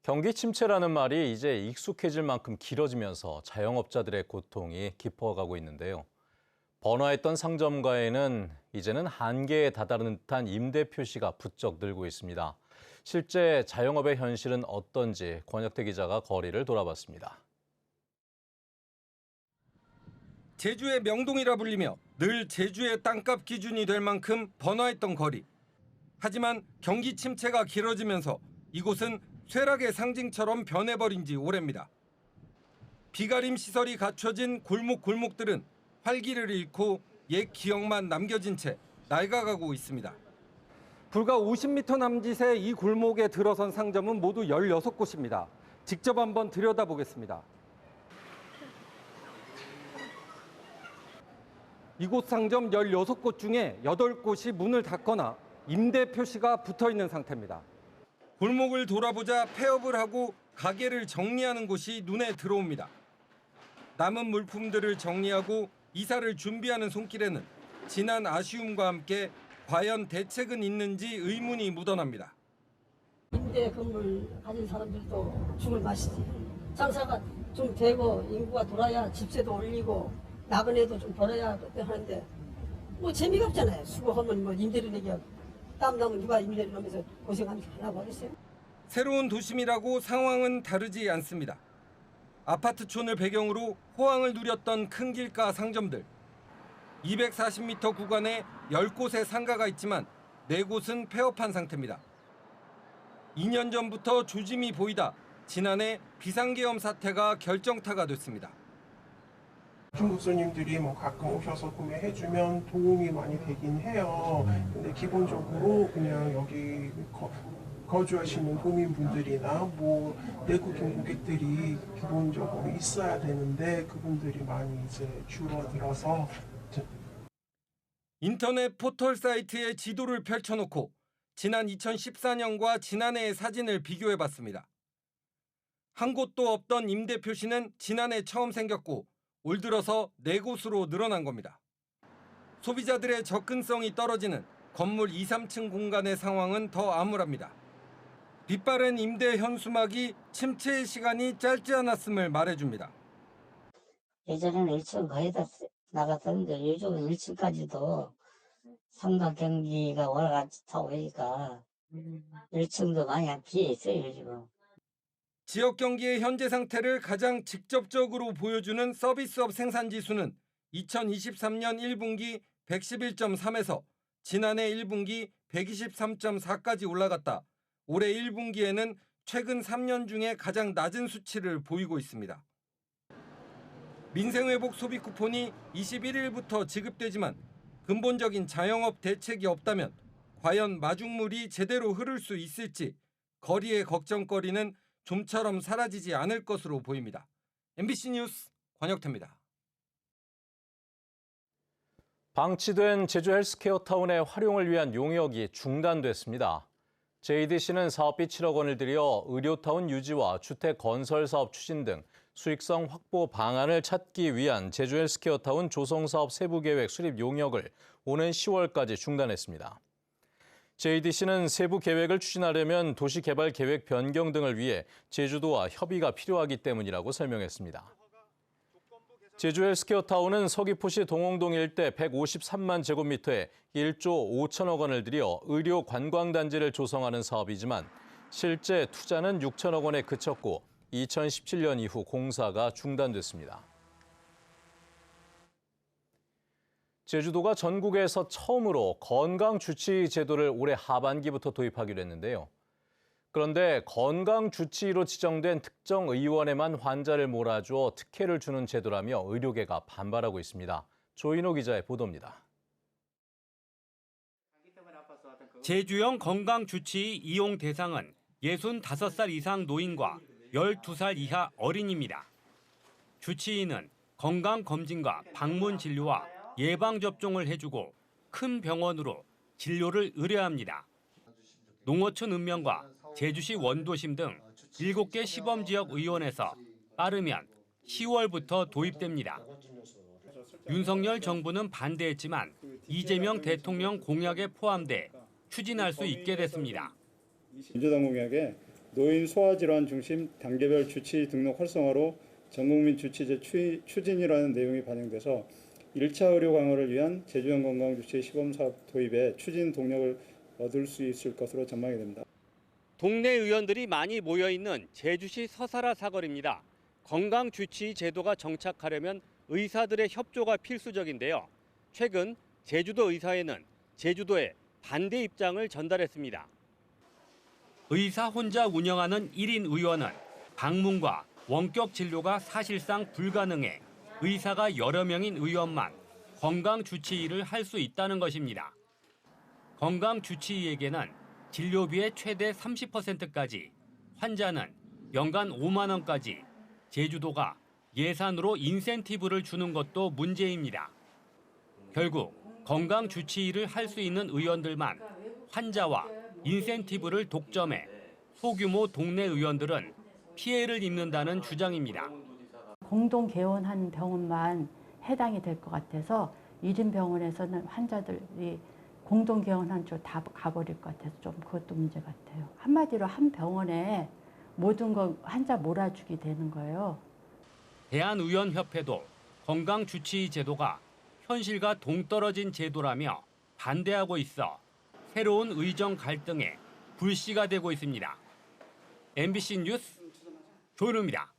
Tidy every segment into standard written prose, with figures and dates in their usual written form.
경기 침체라는 말이 이제 익숙해질 만큼 길어지면서 자영업자들의 고통이 깊어가고 있는데요. 번화했던 상점가에는 이제는 한계에 다다른 듯한 임대 표시가 부쩍 늘고 있습니다. 실제 자영업의 현실은 어떤지 권혁태 기자가 거리를 돌아봤습니다. 제주의 명동이라 불리며 늘 제주의 땅값 기준이 될 만큼 번화했던 거리. 하지만 경기 침체가 길어지면서 이곳은 쇠락의 상징처럼 변해버린 지 오래입니다. 비가림 시설이 갖춰진 골목골목들은 활기를 잃고 옛 기억만 남겨진 채 낡아가고 있습니다. 불과 50m 남짓의 이 골목에 들어선 상점은 모두 16곳입니다. 직접 한번 들여다보겠습니다. 이곳 상점 16곳 중에 8곳이 문을 닫거나 임대 표시가 붙어 있는 상태입니다. 골목을 돌아보자 폐업을 하고 가게를 정리하는 곳이 눈에 들어옵니다. 남은 물품들을 정리하고 이사를 준비하는 손길에는 지난 아쉬움과 함께 과연 대책은 있는지 의문이 묻어납니다. 임대 건물 가진 사람들도 죽을 맛이지. 장사가 좀 되고 인구가 돌아야 집세도 올리고 나그네도 좀 벌어야 하는데 뭐 재미가 없잖아요. 수고하면 뭐 임대료 내기 땀 나면 누가 임대료 내면서 고생하라고 하겠어요. 새로운 도심이라고 상황은 다르지 않습니다. 아파트촌을 배경으로 호황을 누렸던 큰 길가 상점들. 240m 구간에 10곳의 상가가 있지만 4곳은 폐업한 상태입니다. 2년 전부터 조짐이 보이다 지난해 비상계엄 사태가 결정타가 됐습니다. 중국 손님들이 뭐 가끔 오셔서 구매해주면 도움이 많이 되긴 해요. 근데 기본적으로 그냥 여기 거주하시는 도민분들이나 뭐 내국인 고객들이 기본적으로 있어야 되는데 그분들이 많이 이제 줄어들어서. 인터넷 포털 사이트에 지도를 펼쳐놓고 지난 2014년과 지난해의 사진을 비교해봤습니다. 한 곳도 없던 임대 표시는 지난해 처음 생겼고 올 들어서 4곳으로 늘어난 겁니다. 소비자들의 접근성이 떨어지는 건물 2, 3층 공간의 상황은 더 암울합니다. 빛바랜 임대 현수막이 침체의 시간이 짧지 않았음을 말해줍니다. 예전에는 1층 거의 다 나갔었는데 요즘은 1층까지도 상가 경기가 올라가다 보니까 1층도 많이 비어 있어요, 요즘은. 지역 경기의 현재 상태를 가장 직접적으로 보여주는 서비스업 생산지수는 2023년 1분기 111.3에서 지난해 1분기 123.4까지 올라갔다. 올해 1분기에는 최근 3년 중에 가장 낮은 수치를 보이고 있습니다. 민생회복 소비 쿠폰이 21일부터 지급되지만 근본적인 자영업 대책이 없다면 과연 마중물이 제대로 흐를 수 있을지 거리의 걱정거리는 좀처럼 사라지지 않을 것으로 보입니다. MBC 뉴스 권혁태입니다. 방치된 제주 헬스케어 타운의 활용을 위한 용역이 중단됐습니다. JDC는 사업비 7억 원을 들여 의료타운 유지와 주택 건설 사업 추진 등 수익성 확보 방안을 찾기 위한 제주 헬스케어 타운 조성사업 세부계획 수립 용역을 오는 10월까지 중단했습니다. JDC는 세부 계획을 추진하려면 도시개발 계획 변경 등을 위해 제주도와 협의가 필요하기 때문이라고 설명했습니다. 제주 헬스케어 타운은 서귀포시 동홍동 일대 153만 제곱미터에 1조 5천억 원을 들여 의료 관광단지를 조성하는 사업이지만 실제 투자는 6천억 원에 그쳤고 2017년 이후 공사가 중단됐습니다. 제주도가 전국에서 처음으로 건강주치의 제도를 올해 하반기부터 도입하기로 했는데요. 그런데 건강주치의로 지정된 특정 의원에만 환자를 몰아주어 특혜를 주는 제도라며 의료계가 반발하고 있습니다. 조인호 기자의 보도입니다. 제주형 건강주치의 이용 대상은 65살 이상 노인과 12살 이하 어린이입니다. 주치의는 건강검진과 방문진료와 예방접종을 해주고 큰 병원으로 진료를 의뢰합니다. 농어촌 읍면과 제주시 원도심 등 7개 시범지역 의원에서 빠르면 10월부터 도입됩니다. 윤석열 정부는 반대했지만 이재명 대통령 공약에 포함돼 추진할 수 있게 됐습니다. 민주당 공약에 노인 소아질환 중심 단계별 주치 등록 활성화로 전국민 주치제 추진이라는 내용이 반영돼서 1차 의료 강화를 위한 제주형 건강주치 시범사업 도입에 추진 동력을 얻을 수 있을 것으로 전망이 됩니다. 동네 의원들이 많이 모여있는 제주시 서사라 사거리입니다. 건강주치의 제도가 정착하려면 의사들의 협조가 필수적인데요. 최근 제주도 의사회는 제주도에 반대 입장을 전달했습니다. 의사 혼자 운영하는 1인 의원은 방문과 원격 진료가 사실상 불가능해 의사가 여러 명인 의원만 건강주치의를 할 수 있다는 것입니다. 건강주치의에게는 진료비의 최대 30%까지, 환자는 연간 5만 원까지 제주도가 예산으로 인센티브를 주는 것도 문제입니다. 결국 건강주치의를 할 수 있는 의원들만 환자와 인센티브를 독점해 소규모 동네 의원들은 피해를 입는다는 주장입니다. 공동 개원한 병원만 해당이 될 것 같아서 1인 병원에서는 환자들이 공동 개원한 쪽 다 가버릴 것 같아서 좀 그것도 문제 같아요. 한마디로 한 병원에 모든 거 환자 몰아주게 되는 거예요. 대한의원협회도 건강주치의 제도가 현실과 동떨어진 제도라며 반대하고 있어 새로운 의정 갈등에 불씨가 되고 있습니다. MBC 뉴스 조현우입니다.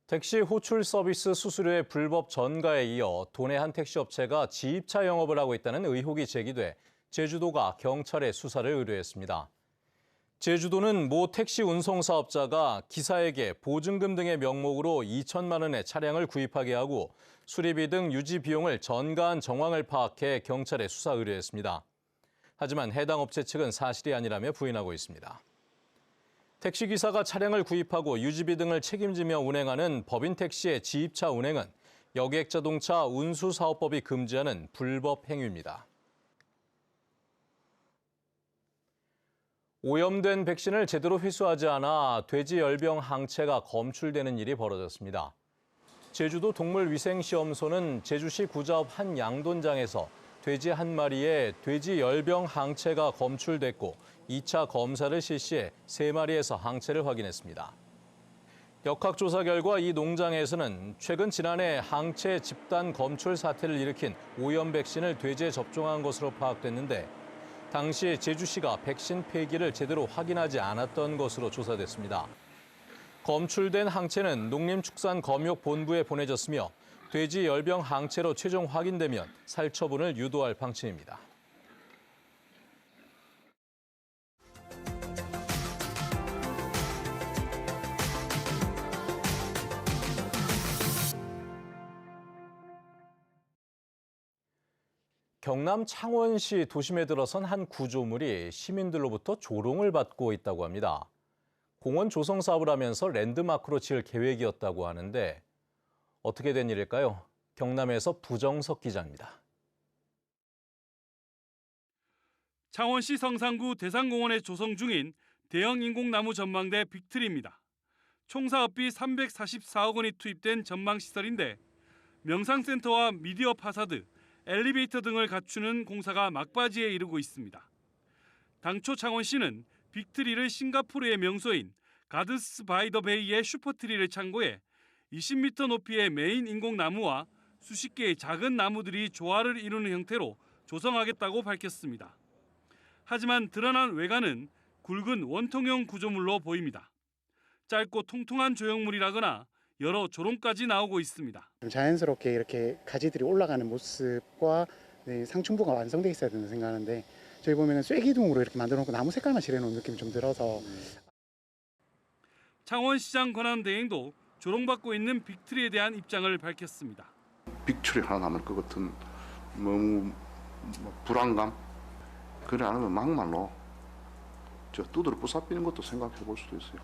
택시 호출 서비스 수수료의 불법 전가에 이어 도내 한 택시업체가 지입차 영업을 하고 있다는 의혹이 제기돼 제주도가 경찰에 수사를 의뢰했습니다. 제주도는 모 택시 운송 사업자가 기사에게 보증금 등의 명목으로 2천만 원의 차량을 구입하게 하고 수리비 등 유지 비용을 전가한 정황을 파악해 경찰에 수사 의뢰했습니다. 하지만 해당 업체 측은 사실이 아니라며 부인하고 있습니다. 택시기사가 차량을 구입하고 유지비 등을 책임지며 운행하는 법인 택시의 지입차 운행은 여객자동차 운수사업법이 금지하는 불법 행위입니다. 오염된 백신을 제대로 회수하지 않아 돼지 열병 항체가 검출되는 일이 벌어졌습니다. 제주도 동물위생시험소는 제주시 구자읍 한 양돈장에서 돼지 한 마리에 돼지 열병 항체가 검출됐고 2차 검사를 실시해 3마리에서 항체를 확인했습니다. 역학조사 결과 이 농장에서는 최근 지난해 항체 집단 검출 사태를 일으킨 오염 백신을 돼지에 접종한 것으로 파악됐는데 당시 제주시가 백신 폐기를 제대로 확인하지 않았던 것으로 조사됐습니다. 검출된 항체는 농림축산검역본부에 보내졌으며 돼지 열병 항체로 최종 확인되면 살처분을 유도할 방침입니다. 경남 창원시 도심에 들어선 한 구조물이 시민들로부터 조롱을 받고 있다고 합니다. 공원 조성 사업을 하면서 랜드마크로 지을 계획이었다고 하는데 어떻게 된 일일까요? 경남에서 부정석 기자입니다. 창원시 성산구 대산공원에 조성 중인 대형 인공나무 전망대 빅트리입니다. 총 사업비 344억 원이 투입된 전망시설인데 명상센터와 미디어 파사드, 엘리베이터 등을 갖추는 공사가 막바지에 이르고 있습니다. 당초 창원시는 빅트리를 싱가포르의 명소인 가든스 바이 더 베이의 슈퍼트리를 참고해 20m 높이의 메인 인공나무와 수십 개의 작은 나무들이 조화를 이루는 형태로 조성하겠다고 밝혔습니다. 하지만 드러난 외관은 굵은 원통형 구조물로 보입니다. 짧고 통통한 조형물이라거나 여러 조롱까지 나오고 있습니다. 자연스럽게 이렇게 가지들이 올라가는 모습과 상충부가 완성돼 있어야 된다고 생각하는데 저희 보면은 쐐기둥으로 이렇게 만들어놓고 나무 색깔만 칠해놓은 느낌이 좀 들어서. 창원시장 권한대행도 조롱받고 있는 빅트리에 대한 입장을 밝혔습니다. 빅트리 하나 남을 것 같은 너무 불안감, 그래 않으면 막말로 저 두드러 부사피는 것도 생각해 볼 수도 있어요.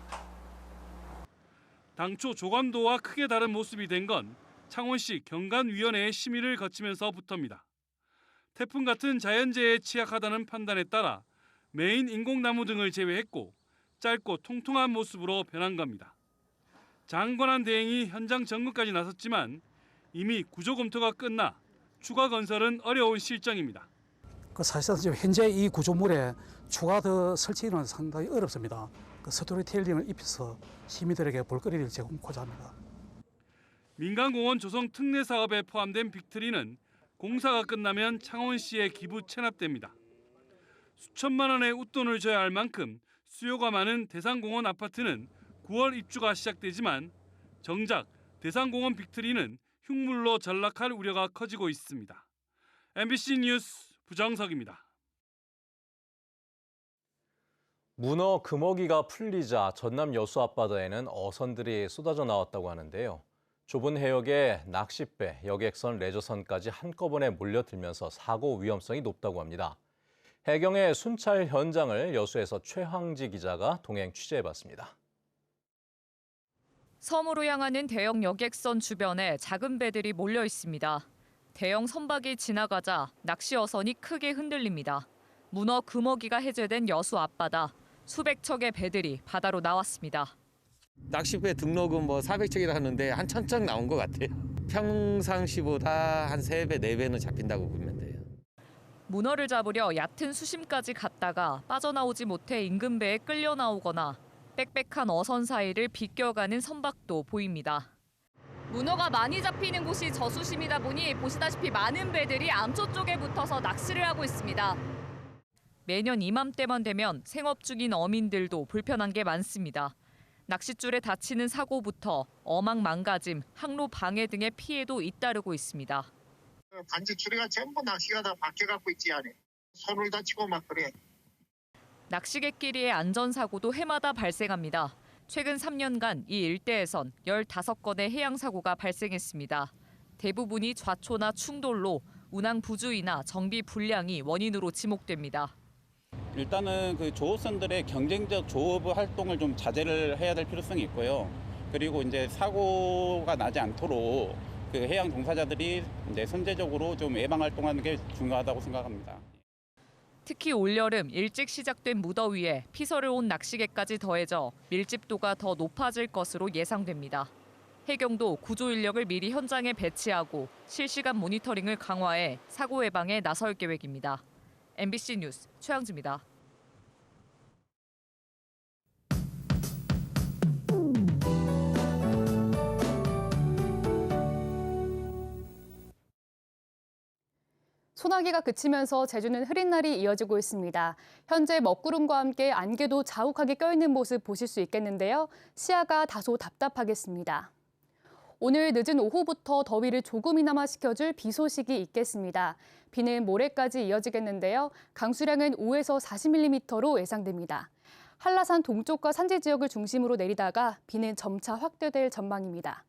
당초 조감도와 크게 다른 모습이 된 건 창원시 경관위원회의 심의를 거치면서부터입니다. 태풍 같은 자연재해에 취약하다는 판단에 따라 메인 인공나무 등을 제외했고 짧고 통통한 모습으로 변한 겁니다. 장권한 대행이 현장 점검까지 나섰지만 이미 구조 검토가 끝나 추가 건설은 어려운 실정입니다. 사실상 지금 현재 이 구조물에 추가 더 설치는 상당히 어렵습니다. 그 스토리텔링을 입혀서 시민들에게 볼거리를 제공하고자 합니다. 민간공원 조성 특례 사업에 포함된 빅트리는 공사가 끝나면 창원시에 기부 체납됩니다. 수천만 원의 웃돈을 줘야 할 만큼 수요가 많은 대상공원 아파트는 9월 입주가 시작되지만 정작 대상공원 빅트리는 흉물로 전락할 우려가 커지고 있습니다. MBC 뉴스 부정석입니다. 문어 금어기가 풀리자 전남 여수 앞바다에는 어선들이 쏟아져 나왔다고 하는데요. 좁은 해역에 낚싯배, 여객선, 레저선까지 한꺼번에 몰려들면서 사고 위험성이 높다고 합니다. 해경의 순찰 현장을 여수에서 최황지 기자가 동행 취재해봤습니다. 섬으로 향하는 대형 여객선 주변에 작은 배들이 몰려 있습니다. 대형 선박이 지나가자 낚시 어선이 크게 흔들립니다. 문어 금어기가 해제된 여수 앞바다. 수백 척의 배들이 바다로 나왔습니다. 낚싯배 등록은 400척이라 하는데 한 1000척 나온 것 같아요. 평상시보다 한 3배, 4배는 잡힌다고 보면 돼요. 문어를 잡으려 얕은 수심까지 갔다가 빠져나오지 못해 인근 배에 끌려 나오거나 빽빽한 어선 사이를 비껴가는 선박도 보입니다. 문어가 많이 잡히는 곳이 저수심이다 보니 보시다시피 많은 배들이 암초 쪽에 붙어서 낚시를 하고 있습니다. 매년 이맘때만 되면 생업 중인 어민들도 불편한 게 많습니다. 낚싯줄에 다치는 사고부터 어망 망가짐, 항로 방해 등의 피해도 잇따르고 있습니다. 단지 줄에가 전부 낚시가 다 바뀌어갖고 있지 않아요. 손을 다치고 막 그래. 낚시객끼리의 안전사고도 해마다 발생합니다. 최근 3년간 이 일대에선 15건의 해양사고가 발생했습니다. 대부분이 좌초나 충돌로 운항 부주의나 정비 불량이 원인으로 지목됩니다. 일단은 그 조업선들의 경쟁적 조업 활동을 좀 자제를 해야 될 필요성이 있고요. 그리고 이제 사고가 나지 않도록 그 해양 종사자들이 이제 선제적으로 좀 예방 활동하는 게 중요하다고 생각합니다. 특히 올여름 일찍 시작된 무더위에 피서를 온 낚시객까지 더해져 밀집도가 더 높아질 것으로 예상됩니다. 해경도 구조 인력을 미리 현장에 배치하고 실시간 모니터링을 강화해 사고 예방에 나설 계획입니다. MBC 뉴스 최양지입니다. 소나기가 그치면서 제주는 흐린 날이 이어지고 있습니다. 현재 먹구름과 함께 안개도 자욱하게 껴있는 모습 보실 수 있겠는데요. 시야가 다소 답답하겠습니다. 오늘 늦은 오후부터 더위를 조금이나마 식혀줄 비 소식이 있겠습니다. 비는 모레까지 이어지겠는데요. 강수량은 5에서 40mm로 예상됩니다. 한라산 동쪽과 산지 지역을 중심으로 내리다가 비는 점차 확대될 전망입니다.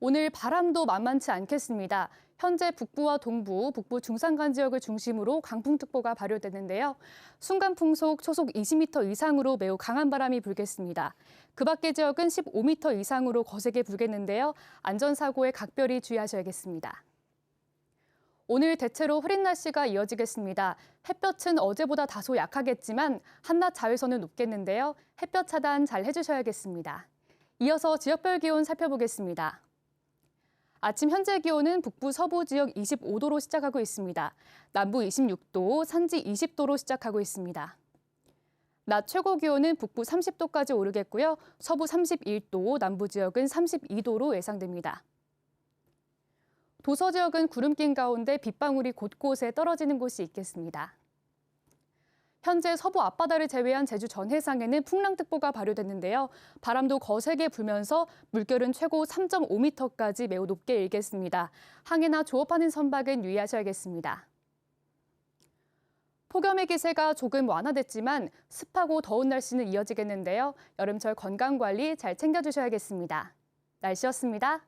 오늘 바람도 만만치 않겠습니다. 현재 북부와 동부, 북부 중산간 지역을 중심으로 강풍특보가 발효됐는데요. 순간 풍속 초속 20m 이상으로 매우 강한 바람이 불겠습니다. 그 밖의 지역은 15m 이상으로 거세게 불겠는데요. 안전사고에 각별히 주의하셔야겠습니다. 오늘 대체로 흐린 날씨가 이어지겠습니다. 햇볕은 어제보다 다소 약하겠지만 한낮 자외선은 높겠는데요. 햇볕 차단 잘 해주셔야겠습니다. 이어서 지역별 기온 살펴보겠습니다. 아침 현재 기온은 북부 서부 지역 25도로 시작하고 있습니다. 남부 26도, 산지 20도로 시작하고 있습니다. 낮 최고 기온은 북부 30도까지 오르겠고요. 서부 31도, 남부 지역은 32도로 예상됩니다. 도서 지역은 구름 낀 가운데 빗방울이 곳곳에 떨어지는 곳이 있겠습니다. 현재 서부 앞바다를 제외한 제주 전 해상에는 풍랑특보가 발효됐는데요. 바람도 거세게 불면서 물결은 최고 3.5m까지 매우 높게 일겠습니다. 항해나 조업하는 선박은 유의하셔야겠습니다. 폭염의 기세가 조금 완화됐지만 습하고 더운 날씨는 이어지겠는데요. 여름철 건강관리 잘 챙겨주셔야겠습니다. 날씨였습니다.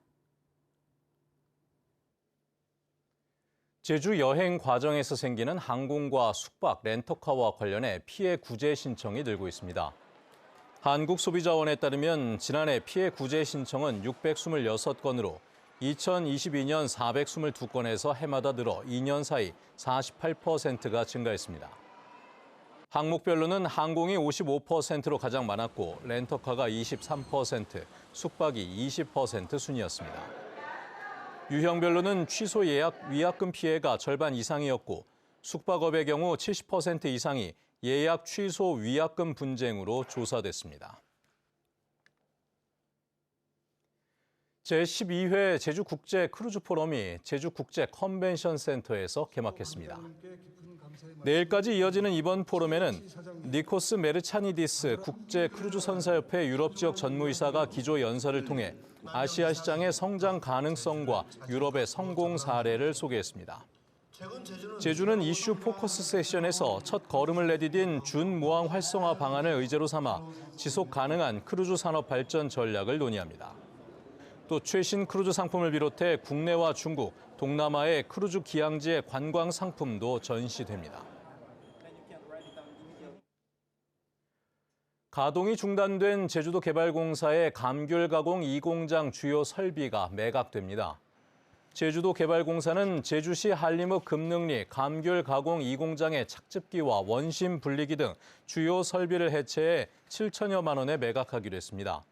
제주 여행 과정에서 생기는 항공과 숙박, 렌터카와 관련해 피해 구제 신청이 늘고 있습니다. 한국소비자원에 따르면 지난해 피해 구제 신청은 626건으로 2022년 422건에서 해마다 늘어 2년 사이 48%가 증가했습니다. 항목별로는 항공이 55%로 가장 많았고 렌터카가 23%, 숙박이 20% 순이었습니다. 유형별로는 취소 예약 위약금 피해가 절반 이상이었고 숙박업의 경우 70% 이상이 예약 취소 위약금 분쟁으로 조사됐습니다. 제12회 제주국제 크루즈 포럼이 제주국제 컨벤션 센터에서 개막했습니다. 내일까지 이어지는 이번 포럼에는 니코스 메르차니디스 국제 크루즈 선사협회 유럽 지역 전무이사가 기조 연설을 통해 아시아 시장의 성장 가능성과 유럽의 성공 사례를 소개했습니다. 제주는 이슈 포커스 세션에서 첫 걸음을 내디딘 준무항 활성화 방안을 의제로 삼아 지속 가능한 크루즈 산업 발전 전략을 논의합니다. 또 최신 크루즈 상품을 비롯해 국내와 중국, 동남아의 크루즈 기항지의 관광 상품도 전시됩니다. 가동이 중단된 제주도 개발공사의 감귤 가공 2공장 주요 설비가 매각됩니다. 제주도 개발공사는 제주시 한림읍 금능리 감귤 가공 2공장의 착즙기와 원심 분리기 등 주요 설비를 해체해 7천여만 원에 매각하기로 했습니다.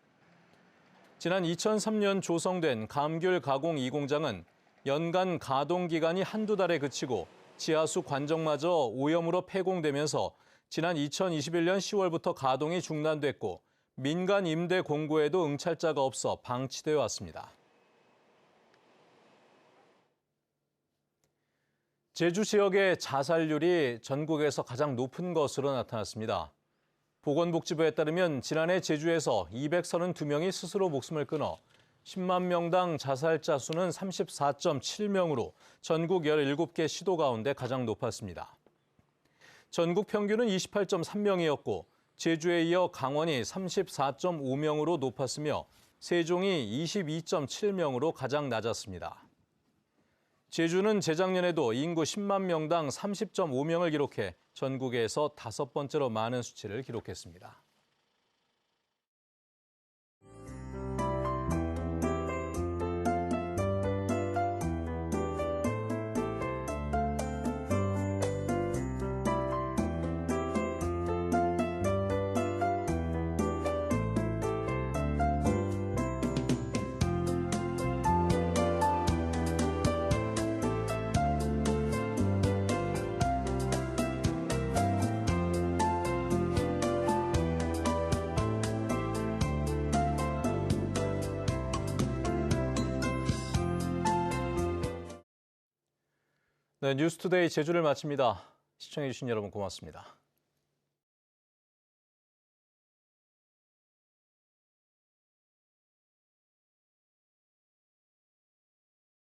지난 2003년 조성된 감귤 가공 2공장은 연간 가동 기간이 한두 달에 그치고 지하수 관정마저 오염으로 폐공되면서 지난 2021년 10월부터 가동이 중단됐고 민간 임대 공고에도 응찰자가 없어 방치되어 왔습니다. 제주 지역의 자살률이 전국에서 가장 높은 것으로 나타났습니다. 보건복지부에 따르면 지난해 제주에서 232명이 스스로 목숨을 끊어 10만 명당 자살자 수는 34.7명으로 전국 17개 시도 가운데 가장 높았습니다. 전국 평균은 28.3명이었고 제주에 이어 강원이 34.5명으로 높았으며 세종이 22.7명으로 가장 낮았습니다. 제주는 재작년에도 인구 10만 명당 30.5명을 기록해 전국에서 5번째로 많은 수치를 기록했습니다. 네, 뉴스투데이 제주를 마칩니다. 시청해주신 여러분 고맙습니다.